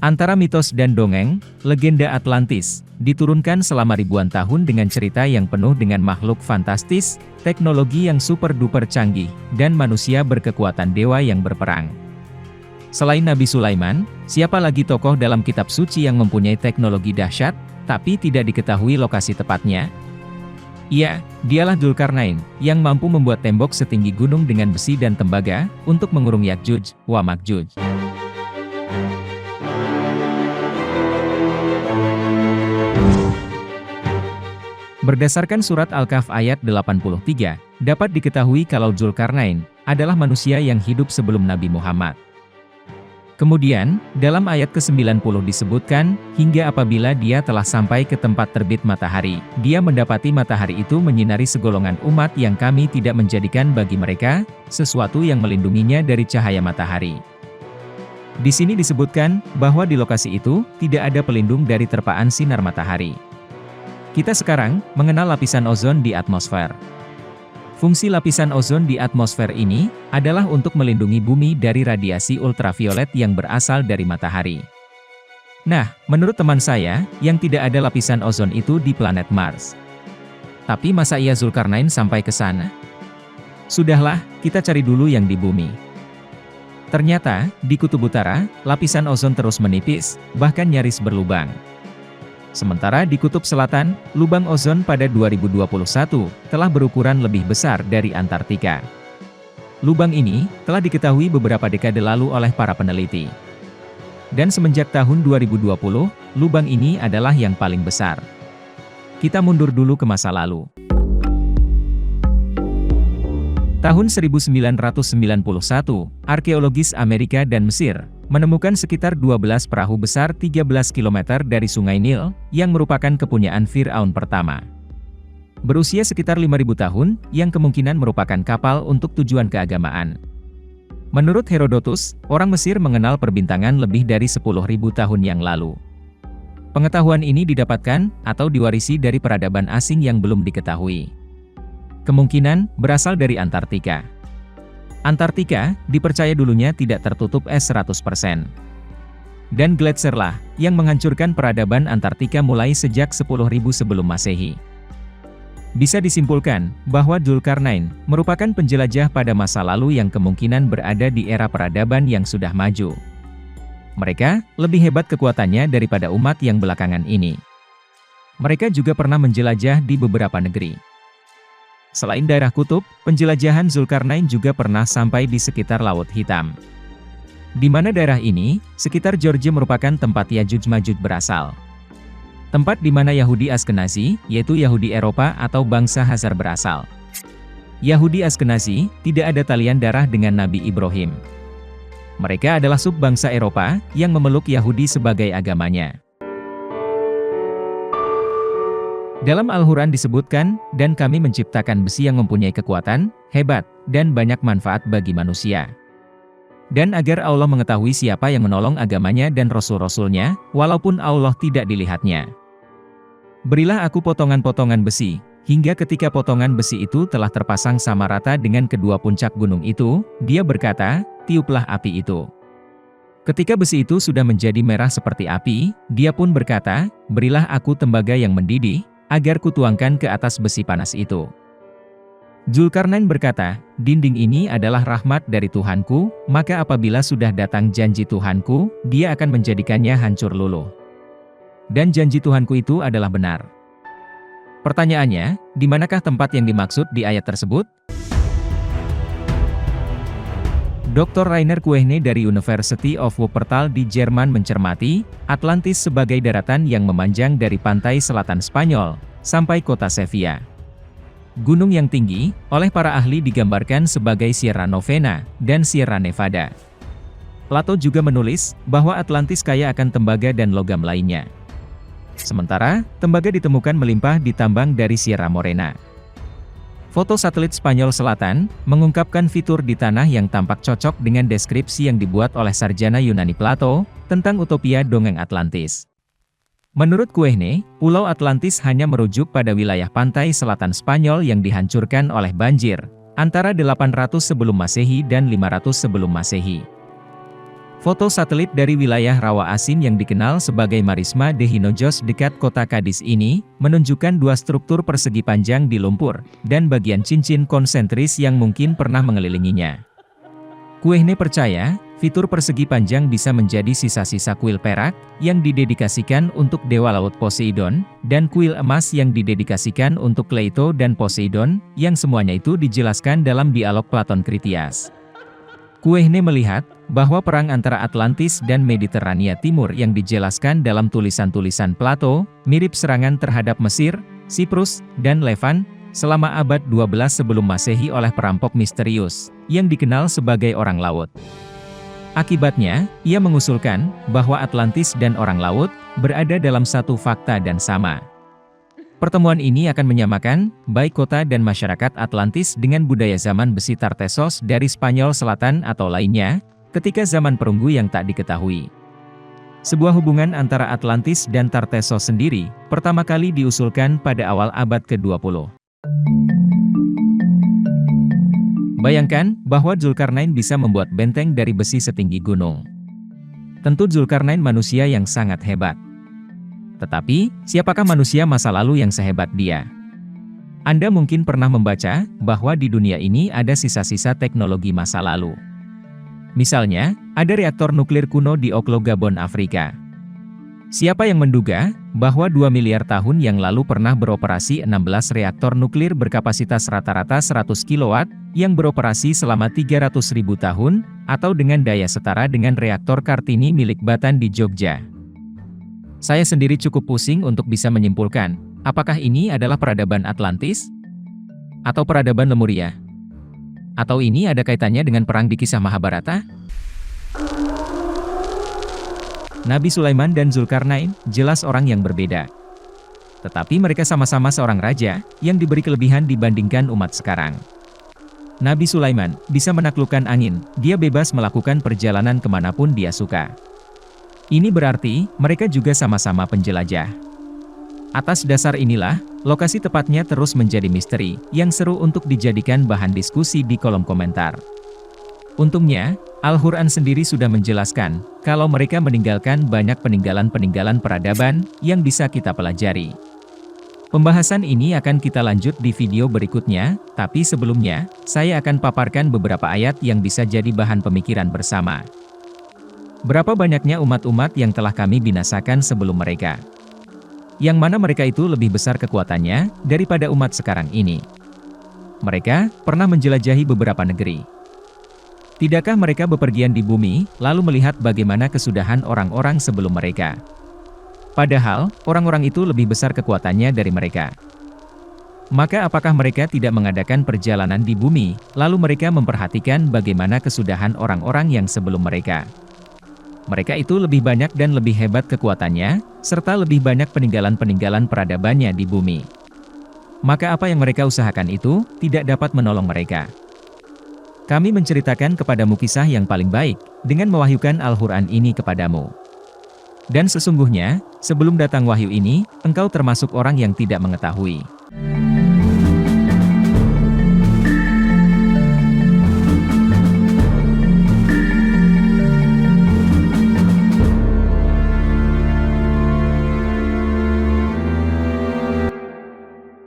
Antara mitos dan dongeng, legenda Atlantis, diturunkan selama ribuan tahun dengan cerita yang penuh dengan makhluk fantastis, teknologi yang super-duper canggih, dan manusia berkekuatan dewa yang berperang. Selain Nabi Sulaiman, siapa lagi tokoh dalam kitab suci yang mempunyai teknologi dahsyat, tapi tidak diketahui lokasi tepatnya? Iya, dialah Dzulkarnain, yang mampu membuat tembok setinggi gunung dengan besi dan tembaga, untuk mengurung Ya'juj wa Ma'juj. Berdasarkan surat Al-Kahf ayat 83, dapat diketahui kalau Dzulkarnain adalah manusia yang hidup sebelum Nabi Muhammad. Kemudian, dalam ayat ke-90 disebutkan, hingga apabila dia telah sampai ke tempat terbit matahari, dia mendapati matahari itu menyinari segolongan umat yang kami tidak menjadikan bagi mereka, sesuatu yang melindunginya dari cahaya matahari. Di sini disebutkan, bahwa di lokasi itu, tidak ada pelindung dari terpaan sinar matahari. Kita sekarang mengenal lapisan ozon di atmosfer. Fungsi lapisan ozon di atmosfer ini adalah untuk melindungi bumi dari radiasi ultraviolet yang berasal dari matahari. Nah, menurut teman saya, yang tidak ada lapisan ozon itu di planet Mars. Tapi masa iya Dzulkarnain sampai ke sana? Sudahlah, kita cari dulu yang di bumi. Ternyata, di Kutub Utara, lapisan ozon terus menipis, bahkan nyaris berlubang. Sementara di Kutub Selatan, lubang ozon pada 2021 telah berukuran lebih besar dari Antartika. Lubang ini telah diketahui beberapa dekade lalu oleh para peneliti. Dan semenjak tahun 2020, lubang ini adalah yang paling besar. Kita mundur dulu ke masa lalu. Tahun 1991, arkeologis Amerika dan Mesir menemukan sekitar 12 perahu besar 13 km dari Sungai Nil, yang merupakan kepunyaan Fir'aun pertama. Berusia sekitar 5.000 tahun, yang kemungkinan merupakan kapal untuk tujuan keagamaan. Menurut Herodotus, orang Mesir mengenal perbintangan lebih dari 10.000 tahun yang lalu. Pengetahuan ini didapatkan, atau diwarisi dari peradaban asing yang belum diketahui. Kemungkinan berasal dari Antartika. Antartika dipercaya dulunya tidak tertutup es 100%. Dan gletserlah yang menghancurkan peradaban Antartika mulai sejak 10.000 sebelum Masehi. Bisa disimpulkan bahwa Dzulkarnain merupakan penjelajah pada masa lalu yang kemungkinan berada di era peradaban yang sudah maju. Mereka lebih hebat kekuatannya daripada umat yang belakangan ini. Mereka juga pernah menjelajah di beberapa negeri. Selain daerah kutub, penjelajahan Dzulkarnain juga pernah sampai di sekitar Laut Hitam. Di mana daerah ini, sekitar Georgia merupakan tempat Ya'juj Ma'juj berasal. Tempat di mana Yahudi Askenazi, yaitu Yahudi Eropa atau bangsa Khazar berasal. Yahudi Askenazi tidak ada talian darah dengan Nabi Ibrahim. Mereka adalah subbangsa Eropa yang memeluk Yahudi sebagai agamanya. Dalam Al-Quran disebutkan, dan kami menciptakan besi yang mempunyai kekuatan, hebat, dan banyak manfaat bagi manusia. Dan agar Allah mengetahui siapa yang menolong agamanya dan Rasul-Rasulnya, walaupun Allah tidak dilihatnya. Berilah aku potongan-potongan besi, hingga ketika potongan besi itu telah terpasang sama rata dengan kedua puncak gunung itu, dia berkata, tiuplah api itu. Ketika besi itu sudah menjadi merah seperti api, dia pun berkata, berilah aku tembaga yang mendidih, agar kutuangkan ke atas besi panas itu. Dzulkarnain berkata, dinding ini adalah rahmat dari Tuhanku, maka apabila sudah datang janji Tuhanku, dia akan menjadikannya hancur luluh. Dan janji Tuhanku itu adalah benar. Pertanyaannya, di manakah tempat yang dimaksud di ayat tersebut? Dr. Rainer Kuehne dari University of Wuppertal di Jerman mencermati, Atlantis sebagai daratan yang memanjang dari pantai selatan Spanyol, sampai kota Sevilla. Gunung yang tinggi, oleh para ahli digambarkan sebagai Sierra Novena, dan Sierra Nevada. Plato juga menulis, bahwa Atlantis kaya akan tembaga dan logam lainnya. Sementara, tembaga ditemukan melimpah di tambang dari Sierra Morena. Foto satelit Spanyol Selatan, mengungkapkan fitur di tanah yang tampak cocok dengan deskripsi yang dibuat oleh sarjana Yunani Plato, tentang utopia dongeng Atlantis. Menurut Kuehne, Pulau Atlantis hanya merujuk pada wilayah pantai selatan Spanyol yang dihancurkan oleh banjir, antara 800 sebelum Masehi dan 500 sebelum Masehi. Foto satelit dari wilayah rawa asin yang dikenal sebagai Marisma de Hinojos dekat kota Cadiz ini, menunjukkan dua struktur persegi panjang di lumpur, dan bagian cincin konsentris yang mungkin pernah mengelilinginya. Kuehne percaya, fitur persegi panjang bisa menjadi sisa-sisa kuil perak, yang didedikasikan untuk dewa laut Poseidon, dan kuil emas yang didedikasikan untuk Leito dan Poseidon, yang semuanya itu dijelaskan dalam dialog Platon Kritias. Kuehne melihat, bahwa perang antara Atlantis dan Mediterania Timur yang dijelaskan dalam tulisan-tulisan Plato, mirip serangan terhadap Mesir, Siprus, dan Levant, selama abad 12 sebelum Masehi oleh perampok misterius, yang dikenal sebagai orang laut. Akibatnya, ia mengusulkan, bahwa Atlantis dan orang laut, berada dalam satu fakta dan sama. Pertemuan ini akan menyamakan, baik kota dan masyarakat Atlantis dengan budaya zaman besi Tartessos dari Spanyol Selatan atau lainnya, ketika zaman perunggu yang tak diketahui. Sebuah hubungan antara Atlantis dan Tartessos sendiri, pertama kali diusulkan pada awal abad ke-20. Bayangkan, bahwa Zulkarnain bisa membuat benteng dari besi setinggi gunung. Tentu Zulkarnain manusia yang sangat hebat. Tetapi, siapakah manusia masa lalu yang sehebat dia? Anda mungkin pernah membaca, bahwa di dunia ini ada sisa-sisa teknologi masa lalu. Misalnya, ada reaktor nuklir kuno di Oklo Gabon, Afrika. Siapa yang menduga, bahwa 2 miliar tahun yang lalu pernah beroperasi 16 reaktor nuklir berkapasitas rata-rata 100 kW, yang beroperasi selama 300.000 tahun, atau dengan daya setara dengan reaktor Kartini milik Batan di Jogja. Saya sendiri cukup pusing untuk bisa menyimpulkan, apakah ini adalah peradaban Atlantis? Atau peradaban Lemuria? Atau ini ada kaitannya dengan perang di kisah Mahabharata? Nabi Sulaiman dan Zulkarnain, jelas orang yang berbeda. Tetapi mereka sama-sama seorang raja, yang diberi kelebihan dibandingkan umat sekarang. Nabi Sulaiman, bisa menaklukkan angin, dia bebas melakukan perjalanan kemanapun dia suka. Ini berarti, mereka juga sama-sama penjelajah. Atas dasar inilah, lokasi tepatnya terus menjadi misteri, yang seru untuk dijadikan bahan diskusi di kolom komentar. Untungnya, Al-Quran sendiri sudah menjelaskan, kalau mereka meninggalkan banyak peninggalan-peninggalan peradaban, yang bisa kita pelajari. Pembahasan ini akan kita lanjut di video berikutnya, tapi sebelumnya, saya akan paparkan beberapa ayat yang bisa jadi bahan pemikiran bersama. Berapa banyaknya umat-umat yang telah kami binasakan sebelum mereka? Yang mana mereka itu lebih besar kekuatannya, daripada umat sekarang ini? Mereka pernah menjelajahi beberapa negeri. Tidakkah mereka bepergian di bumi, lalu melihat bagaimana kesudahan orang-orang sebelum mereka? Padahal, orang-orang itu lebih besar kekuatannya dari mereka. Maka apakah mereka tidak mengadakan perjalanan di bumi, lalu mereka memperhatikan bagaimana kesudahan orang-orang yang sebelum mereka? Mereka itu lebih banyak dan lebih hebat kekuatannya, serta lebih banyak peninggalan-peninggalan peradabannya di bumi. Maka apa yang mereka usahakan itu, tidak dapat menolong mereka. Kami menceritakan kepadamu kisah yang paling baik, dengan mewahyukan Al-Quran ini kepadamu. Dan sesungguhnya, sebelum datang wahyu ini, engkau termasuk orang yang tidak mengetahui.